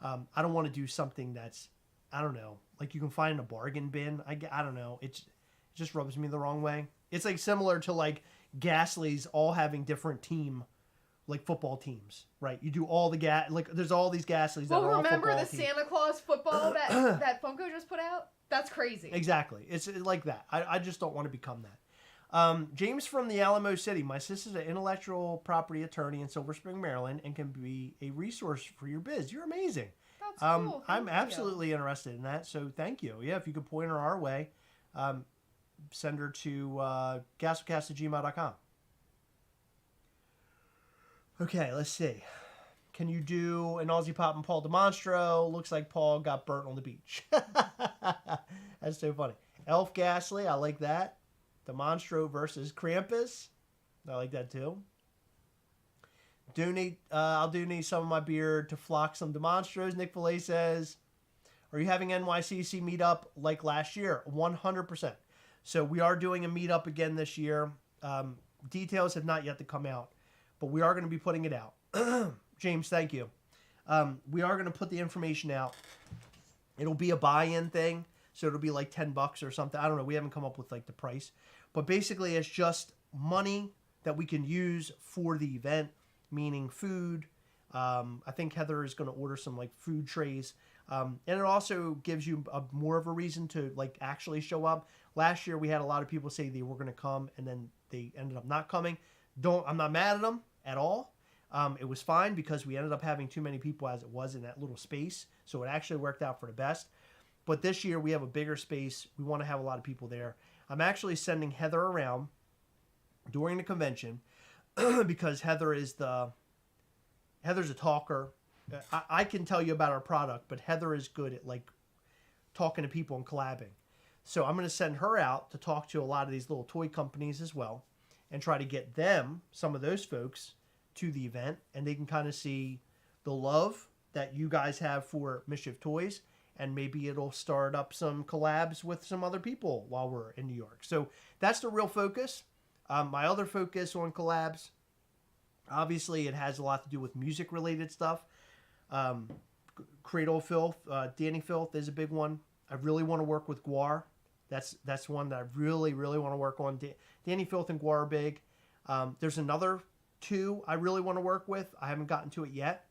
I don't want to do something that's, I don't know, like you can find in a bargain bin. I don't know. It just rubs me the wrong way. It's like similar to like Ghastlies all having different team like football teams, right? You do all the there's all these Gastleys that are all remember football the teams. Santa Claus football that Funko just put out? That's crazy. Exactly. It's like that. I just don't want to become that. James from the Alamo City. My sister's an intellectual property attorney in Silver Spring, Maryland, and can be a resource for your biz. You're amazing. That's cool. I'm Thank you. absolutely interested in that, so thank you. Yeah, if you could point her our way, send her to gastlecast@gmail.com. Okay, let's see. Can you do an Aussie Pop and Paul Demonstro? Looks like Paul got burnt on the beach. That's so funny. Elf Ghastly, I like that. Demonstro versus Krampus. I like that too. I'll donate some of my beer to flock some Demonstros. Nick Fillet says, are you having NYCC meetup like last year? 100%. So we are doing a meetup again this year. Details have not yet to come out, but we are going to be putting it out. James, thank you. We are going to put the information out. It'll be a buy-in thing, so it'll be like $10 or something. I don't know. We haven't come up with like the price, but basically it's just money that we can use for the event, meaning food. I think Heather is going to order some like food trays, and it also gives you more of a reason to like actually show up. Last year we had a lot of people say they were going to come and then they ended up not coming. I'm not mad at them at all. It was fine because we ended up having too many people as it was in that little space. So it actually worked out for the best. But this year we have a bigger space. We want to have a lot of people there. I'm actually sending Heather around during the convention because Heather's a talker. I can tell you about our product, but Heather is good at like talking to people and collabing. So I'm going to send her out to talk to a lot of these little toy companies as well and try to get them, some of those folks, to the event, and they can kind of see the love that you guys have for Mischief Toys, and maybe it'll start up some collabs with some other people while we're in New York. So that's the real focus. My other focus on collabs, obviously it has a lot to do with music related stuff. Cradle Filth, Danny Filth is a big one. I really want to work with Guar. That's one that I really, really want to work on. Danny Filth and Guar are big. There's another two I really want to work with. I haven't gotten to it yet.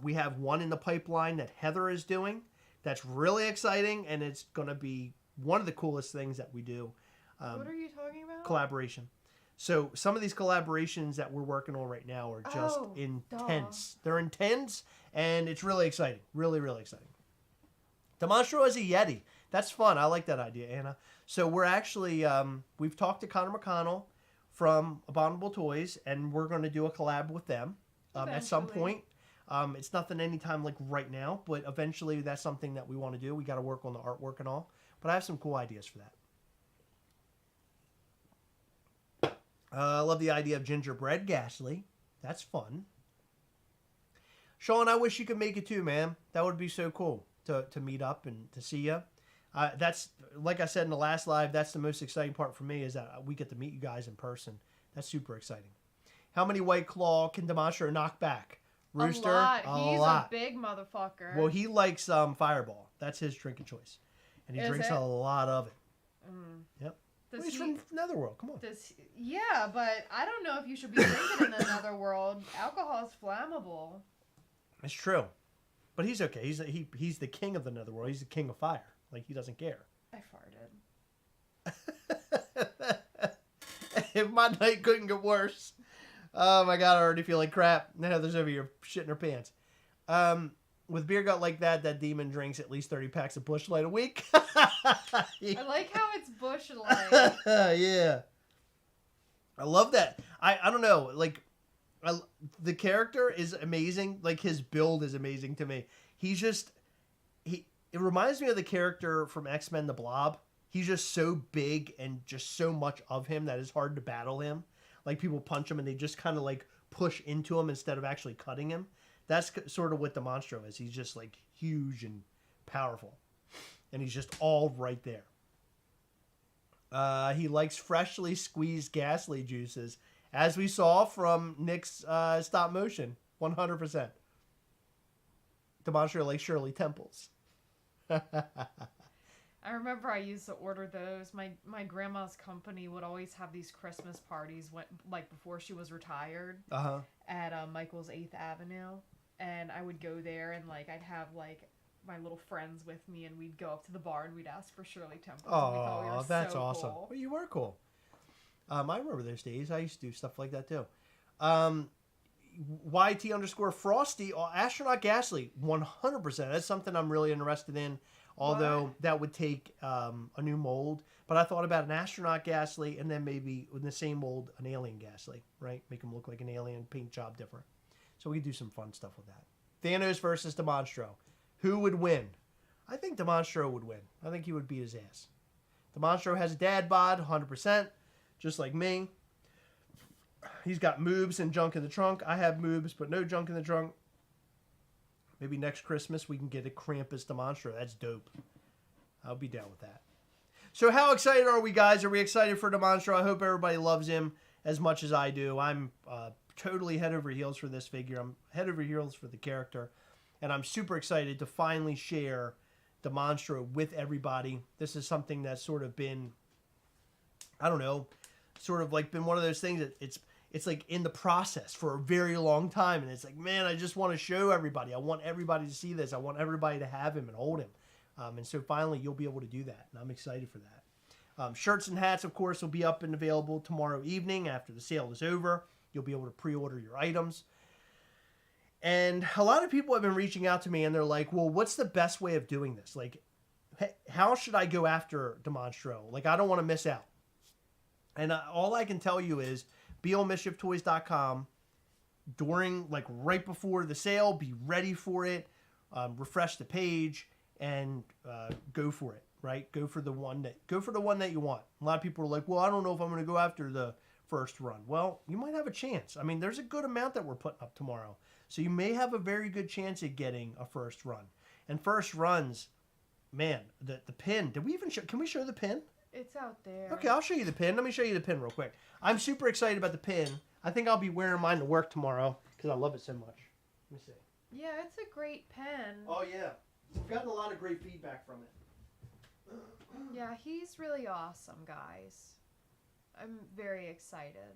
We have one in the pipeline that Heather is doing. That's really exciting, and it's going to be one of the coolest things that we do. What are you talking about? Collaboration. So some of these collaborations that we're working on right now are just intense. They're intense, and it's really exciting. Really, really exciting. Demonstro as a Yeti. That's fun. I like that idea, Anna. So we're actually, we've talked to Connor McConnell from Abominable Toys, and we're going to do a collab with them at some point. It's nothing anytime like right now, but eventually that's something that we want to do. We got to work on the artwork and all, but I have some cool ideas for that. I love the idea of gingerbread Ghastly. That's fun. Sean, I wish you could make it too, man. That would be so cool to meet up and to see you. That's, like I said in the last live, that's the most exciting part for me is that we get to meet you guys in person. That's super exciting. How many White Claw can Demonstro knock back? Rooster? A lot. He's a big motherfucker. Well, he likes Fireball. That's his drinking choice. And he drinks a lot of it. Yep. He's from Netherworld. Come on. Yeah, but I don't know if you should be drinking in the Netherworld. Alcohol's flammable. It's true. But he's okay. He's the king of the Netherworld. He's the king of fire. Like, he doesn't care. I farted. If my night couldn't get worse. Oh my god, I already feel like crap. Now there's over here shitting her pants. With beer gut like that demon drinks at least 30 packs of Busch Light a week. I like how it's Busch Light. Yeah. I love that. I don't know. Like, the character is amazing. Like, his build is amazing to me. It reminds me of the character from X-Men, the Blob. He's just so big and just so much of him that it's hard to battle him. Like, people punch him and they just kind of like push into him instead of actually cutting him. That's sort of what the Monstro is. He's just like huge and powerful. And he's just all right there. He likes freshly squeezed Ghastly juices, as we saw from Nick's stop motion. 100%. Demonstro likes Shirley Temples. I remember I used to order those. My grandma's company would always have these Christmas parties before she was retired at Michael's 8th Avenue, and I would go there and I'd have my little friends with me, and we'd go up to the bar and we'd ask for Shirley Temple. Oh, that's so awesome. Cool. Well, you were cool. I remember those days. I used to do stuff like that too. YT_Frosty, Astronaut Ghastly, 100%. That's something I'm really interested in. Although that would take a new mold. But I thought about an Astronaut Ghastly and then maybe in the same mold, an Alien Ghastly, right? Make him look like an alien, paint job different. So we could do some fun stuff with that. Thanos versus Demonstro. Who would win? I think Demonstro would win. I think he would beat his ass. Demonstro has a dad bod, 100%, just like me. He's got moobs and junk in the trunk. I have moobs, but no junk in the trunk. Maybe next Christmas we can get a Krampus Demonstro. That's dope. I'll be down with that. So how excited are we, guys? Are we excited for Demonstro? I hope everybody loves him as much as I do. I'm totally head over heels for this figure. I'm head over heels for the character. And I'm super excited to finally share Demonstro with everybody. This is something that's sort of been, I don't know, sort of been one of those things that it's in the process for a very long time. And it's man, I just want to show everybody. I want everybody to see this. I want everybody to have him and hold him. And so finally you'll be able to do that. And I'm excited for that. Shirts and hats, of course, will be up and available tomorrow evening after the sale is over. You'll be able to pre-order your items. And a lot of people have been reaching out to me and they're like, well, what's the best way of doing this? How should I go after Demonstro? I don't want to miss out. And all I can tell you is be on MischiefToys.com during, right before the sale, be ready for it, refresh the page, and go for it, right? Go for the one that you want. A lot of people are like, well, I don't know if I'm going to go after the first run. Well, you might have a chance. I mean, there's a good amount that we're putting up tomorrow. So you may have a very good chance at getting a first run. And first runs, man, the pin. Did we even show? Can we show the pin? It's out there. Okay, I'll show you the pin. Let me show you the pin real quick. I'm super excited about the pin. I think I'll be wearing mine to work tomorrow because I love it so much. Let me see. Yeah, it's a great pen. Oh, yeah. We've gotten a lot of great feedback from it. Yeah, he's really awesome, guys. I'm very excited.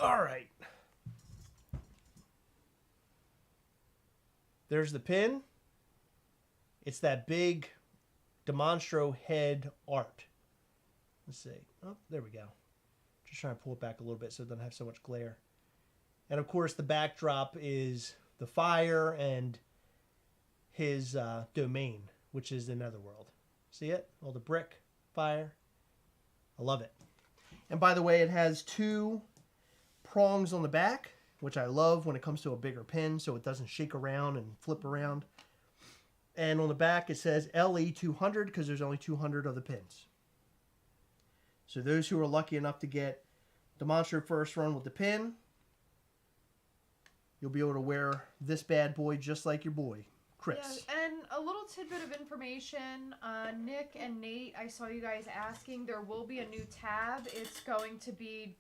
All right. There's the pin. It's that big Demonstro head art. Let's see. Oh, there we go. Just trying to pull it back a little bit so it doesn't have so much glare. And of course, the backdrop is the fire and his domain, which is the netherworld. See it? All the brick, fire. I love it. And by the way, it has two prongs on the back, which I love when it comes to a bigger pin so it doesn't shake around and flip around. And on the back it says LE200 because there's only 200 of the pins. So those who are lucky enough to get Demonstro first run with the pin, you'll be able to wear this bad boy just like your boy, Chris. Yeah, and a little tidbit of information. Nick and Nate, I saw you guys asking. There will be a new tab. It's going to be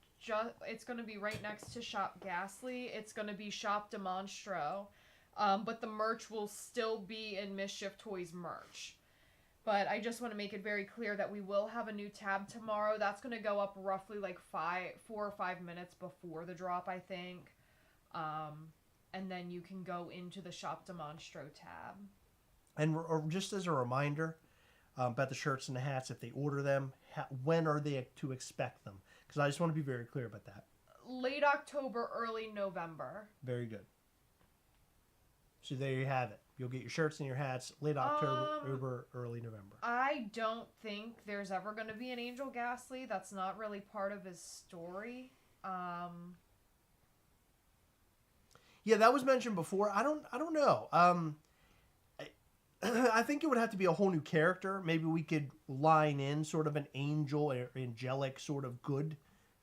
right next to Shop Ghastly. It's going to be Shop Demonstro. But the merch will still be in Mischief Toys merch. But I just want to make it very clear that we will have a new tab tomorrow. That's going to go up roughly 4 or 5 minutes before the drop, I think. And then you can go into the Shop Demonstro tab. And just as a reminder about the shirts and the hats, if they order them, when are they to expect them? Because I just want to be very clear about that. Late October, early November. Very good. So there you have it. You'll get your shirts and your hats late October, early November. I don't think there's ever going to be an Angel Ghastly. That's not really part of his story. Yeah, that was mentioned before. I don't know. I think it would have to be a whole new character. Maybe we could line in sort of an angel or angelic sort of good,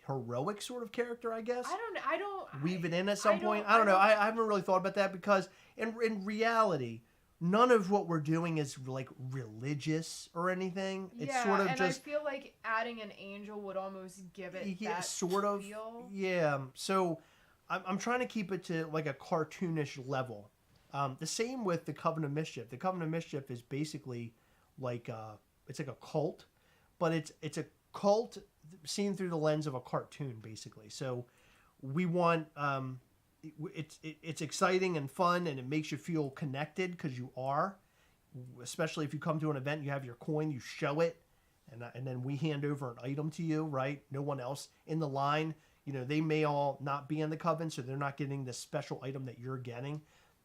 heroic sort of character, I guess. I don't weave it in at some point. I don't know. I haven't really thought about that because in reality, none of what we're doing is religious or anything. It's sort of and just. I feel like adding an angel would almost give it that sort of feel. Yeah. So I'm trying to keep it to like a cartoonish level. The same with the Coven of Mischief. The Coven of Mischief is basically like it's like a cult, but it's a cult seen through the lens of a cartoon, basically. So we want it's exciting and fun, and it makes you feel connected because you are. Especially if you come to an event, you have your coin, you show it, and then we hand over an item to you, right? No one else in the line. You know, they may all not be in the Coven, so they're not getting the special item that you're getting.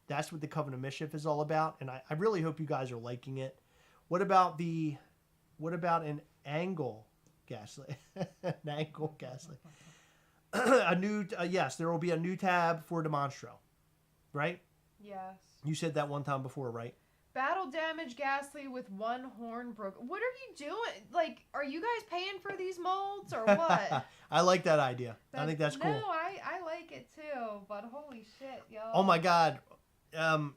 That's what the Coven of Mischief is all about, and I really hope you guys are liking it. What about an angle gaslight? An angle gaslight. A new yes, there will be a new tab for Demonstro, right? Yes. You said that one time before, right? Battle damage Ghastly with one horn broke. What are you doing? Like, are you guys paying for these molds or what? I like that idea. I think that's cool. No, I like it too, but holy shit, yo. Oh my god. No,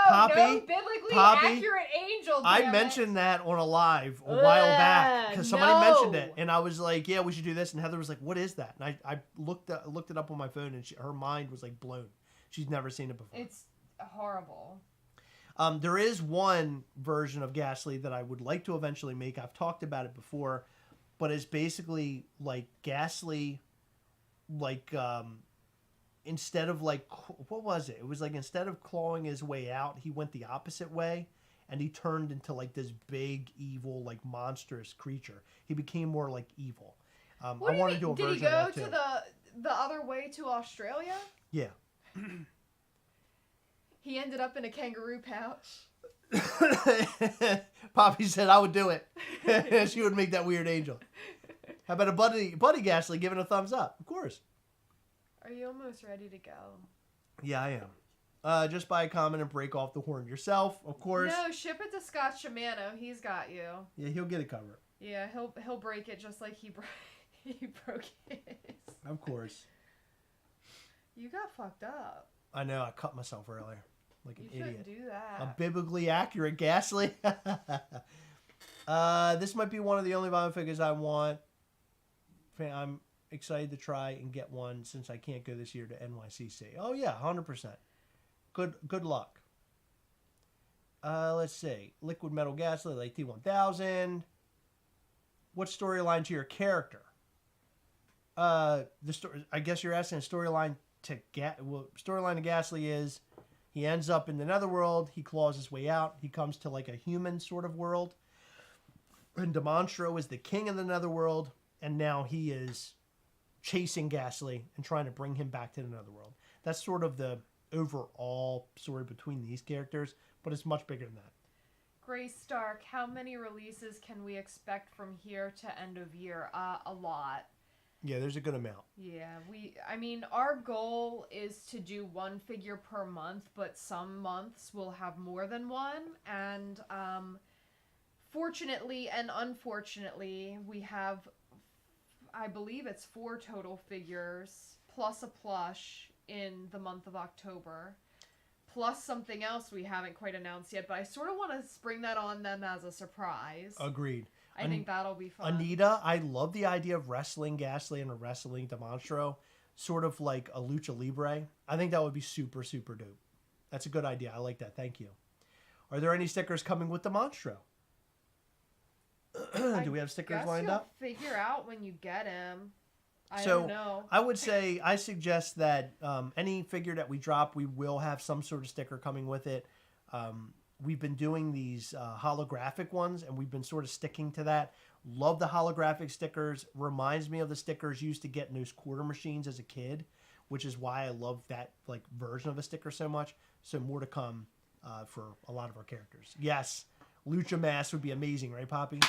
Poppy, no biblically accurate angel. I mentioned that on a live a while back because somebody mentioned it, and I was like, "Yeah, we should do this." And Heather was like, "What is that?" And I looked it up on my phone, and her mind was like blown. She's never seen it before. It's horrible. There is one version of Ghastly that I would like to eventually make. I've talked about it before, but it's basically like Ghastly, like instead of like, what was it? It was like instead of clawing his way out, he went the opposite way, and he turned into like this big, evil, like monstrous creature. He became more like evil. I want to do a version of that too. Did he go to the other way to Australia? Yeah. He ended up in a kangaroo pouch. Poppy said I would do it. She would make that weird angel. How about a buddy Ghastly giving a thumbs up? Of course. Are you almost ready to go? Yeah, I am. Just buy a comment and break off the horn yourself, of course. No, ship it to Scott Shimano. He's got you. Yeah, he'll get it covered. Yeah, he'll break it just like he broke his. Of course. You got fucked up. I know. I cut myself earlier, like an You idiot. shouldn't do that. A biblically accurate Ghastly. This might be one of the only Bible figures I want. I'm excited to try and get one since I can't go this year to NYCC. Oh yeah, 100%. Good luck. Let's see. Liquid Metal Ghastly, like T1000. What storyline to your character? The story. I guess you're asking a storyline to storyline of Ghastly is he ends up in the netherworld, he claws his way out, he comes to like a human sort of world, and Demonstro is the king of the netherworld, and now he is chasing Ghastly and trying to bring him back to the netherworld. That's sort of the overall story between these characters, but it's much bigger than that. Grace Stark, how many releases can we expect from here to end of year? A lot. Yeah, there's a good amount. Yeah, I mean, our goal is to do one figure per month, but some months will have more than one. And fortunately and unfortunately, we have, I believe it's 4 total figures, plus a plush in the month of October, plus something else we haven't quite announced yet, but I sort of want to spring that on them as a surprise. Agreed. I think that'll be fun. Anita, I love the idea of wrestling Ghastly and a wrestling Demonstro, sort of like a lucha libre. I think that would be super, super dope. That's a good idea. I like that. Thank you. Are there any stickers coming with Demonstro? Do we have stickers lined up? Figure out when you get him. I So don't know. I would say I suggest that any figure that we drop, we will have some sort of sticker coming with it. We've been doing these holographic ones, and we've been sort of sticking to that. Love the holographic stickers. Reminds me of the stickers used to get in those quarter machines as a kid, which is why I love that like version of a sticker so much. So more to come for a lot of our characters. Yes, Lucha Mask would be amazing, right, Poppy?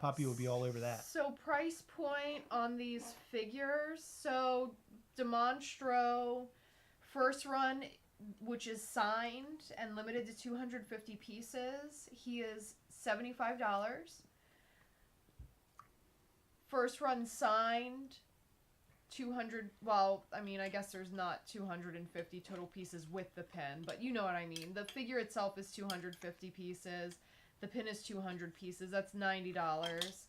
Poppy would be all over that. So price point on these figures. So Demonstro first run, which is signed and limited to 250 pieces, he is $75. First run signed, 200, well, I mean, I guess there's not 250 total pieces with the pin, but you know what I mean. The figure itself is 250 pieces. The pin is 200 pieces. That's $90.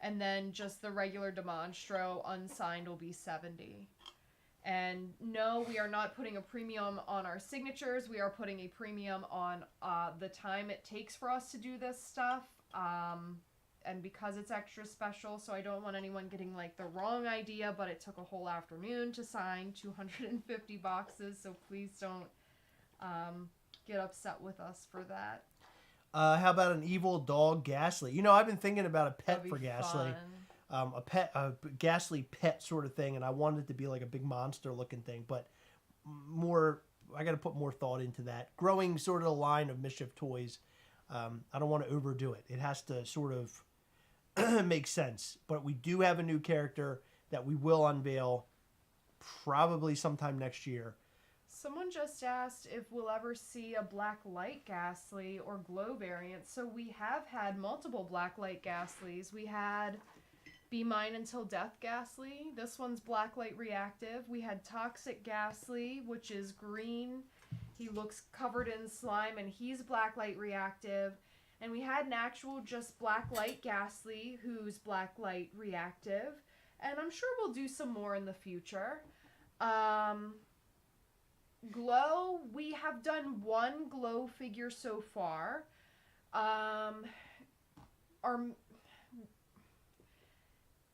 And then just the regular Demonstro unsigned will be $70. And no, we are not putting a premium on our signatures. We are putting a premium on the time it takes for us to do this stuff. And because it's extra special, so I don't want anyone getting like the wrong idea, but it took a whole afternoon to sign 250 boxes, so please don't get upset with us for that. How about an evil dog Ghastly? You know, I've been thinking about a pet That'd be for Ghastly. fun. A Ghastly pet sort of thing, and I wanted it to be like a big monster looking thing, but I got to put more thought into that. Growing sort of a line of Mischief toys, I don't want to overdo it. It has to sort of make sense, but we do have a new character that we will unveil probably sometime next year. Someone just asked if we'll ever see a black light Ghastly or glow variant. So we have had multiple black light Ghastlies. We had Be Mine Until Death Ghastly. This one's black light reactive. We had Toxic Ghastly, which is green. He looks covered in slime, and he's black light reactive. And we had an actual just black light Ghastly, who's black light reactive. And I'm sure we'll do some more in the future. Glow, we have done one glow figure so far.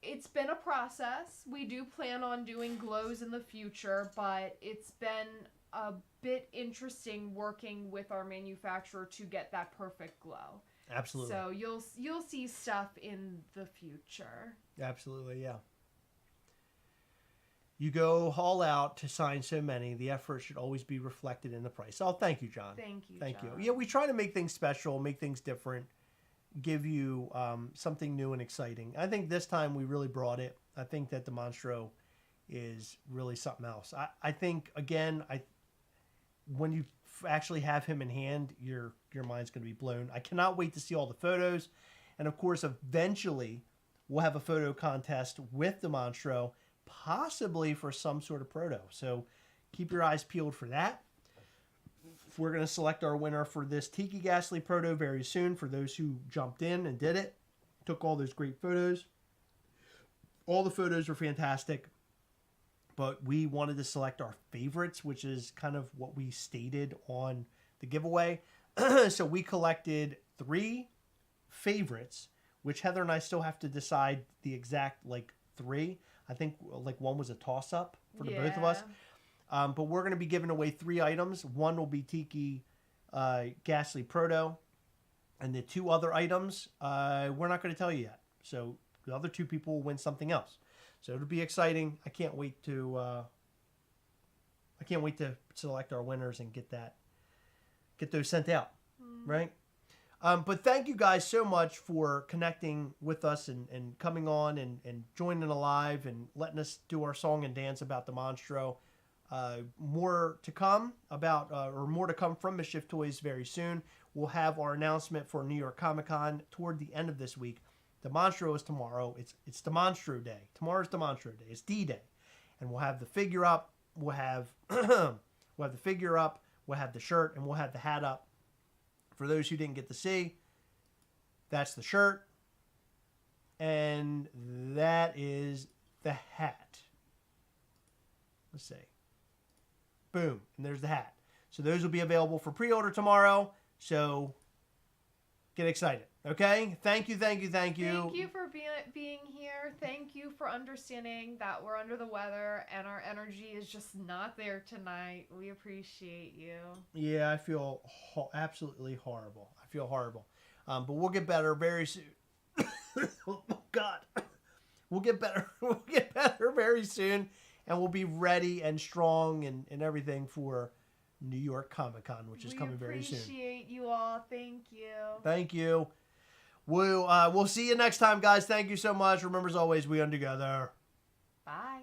It's been a process. We do plan on doing glows in the future, but it's been a bit interesting working with our manufacturer to get that perfect glow. Absolutely. So you'll see stuff in the future. Absolutely, yeah. You go all out to sign so many. The effort should always be reflected in the price. Oh, thank you, John. Thank you, Thank John. you. Yeah, we try to make things special, make things different, give you something new and exciting. I think this time we really brought it. I think that the Monstro is really something else. I think, again, when you actually have him in hand, your mind's going to be blown. I cannot wait to see all the photos. And, of course, eventually we'll have a photo contest with the Monstro, possibly for some sort of proto. So keep your eyes peeled for that. We're going to select our winner for this Tiki Ghastly proto very soon for those who jumped in and did it. Took all those great photos. All the photos were fantastic. But we wanted to select our favorites, which is kind of what we stated on the giveaway. So we collected 3 favorites, which Heather and I still have to decide the exact 3. I think one was a toss-up for the both of us. But we're going to be giving away 3 items. One will be Tiki Ghastly Proto. And the 2 other items, we're not going to tell you yet. So the other 2 people will win something else. So it'll be exciting. I can't wait to select our winners and get those sent out. Right? But thank you guys so much for connecting with us and coming on and joining alive and letting us do our song and dance about the Monstro. More to come from Mischief Toys very soon. We'll have our announcement for New York Comic Con toward the end of this week. The Monstro is tomorrow. It's Demonstro Day. Tomorrow's Demonstro Day. It's D-Day. And we'll have the figure up. We'll have the figure up. We'll have the shirt, and we'll have the hat up. For those who didn't get to see, that's the shirt. And that is the hat. Let's see. Boom. And there's the hat. So those will be available for pre-order tomorrow. So get excited. Okay? Thank you. Thank you for being here. Thank you for understanding that we're under the weather and our energy is just not there tonight. We appreciate you. Yeah, I feel absolutely horrible. I feel horrible. But we'll get better very soon. Oh, God. We'll get better. We'll get better very soon. And we'll be ready and strong and everything for New York Comic Con, which is coming very soon. We appreciate you all. Thank you. Thank you. We'll see you next time, guys. Thank you so much. Remember, as always, we are together. Bye.